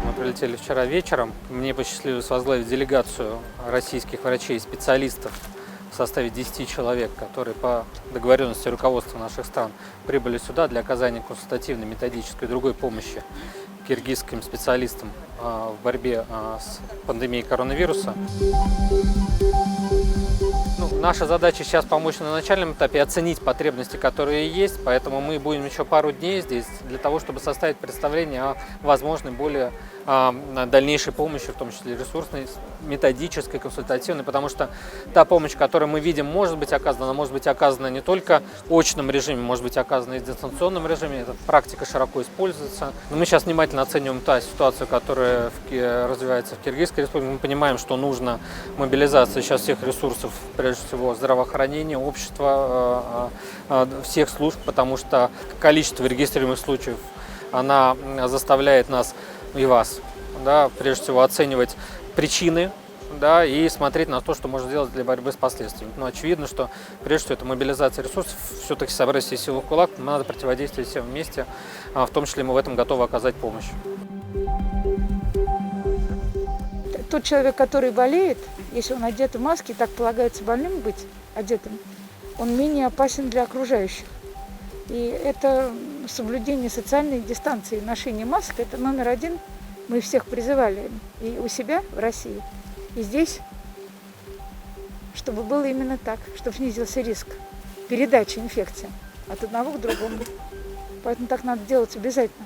Мы прилетели вчера вечером. Мне посчастливилось возглавить делегацию российских врачей и специалистов в составе 10 человек, которые по договоренности руководства наших стран прибыли сюда для оказания консультативной, методической и другой помощи киргизским специалистам в борьбе с пандемией коронавируса. Наша задача сейчас помочь на начальном этапе оценить потребности, которые есть, поэтому мы будем еще пару дней здесь для того, чтобы составить представление о возможной более дальнейшей помощи, в том числе ресурсной, методической, консультативной, потому что та помощь, которую мы видим, может быть оказана, она может быть оказана не только в очном режиме, может быть оказана и в дистанционном режиме, эта практика широко используется. Но мы сейчас внимательно оцениваем ту ситуацию, которая развивается в Киргизской республике. Мы понимаем, что нужна мобилизация сейчас всех ресурсов, прежде всего здравоохранения, общества, всех служб, потому что количество регистрируемых случаев, она заставляет нас и вас, да, прежде всего оценивать причины, да, и смотреть на то, что можно сделать для борьбы с последствиями. Но очевидно, что прежде всего это мобилизация ресурсов, все-таки собрать все силы в кулак, надо противодействовать всем вместе, в том числе мы в этом готовы оказать помощь. Тот человек, который болеет, если он одет в маске, так полагается больным быть одетым, он менее опасен для окружающих. И это соблюдение социальной дистанции, ношение масок, это номер один. Мы всех призывали и у себя в России, и здесь, чтобы было именно так, чтобы снизился риск передачи инфекции от одного к другому. Поэтому так надо делать обязательно.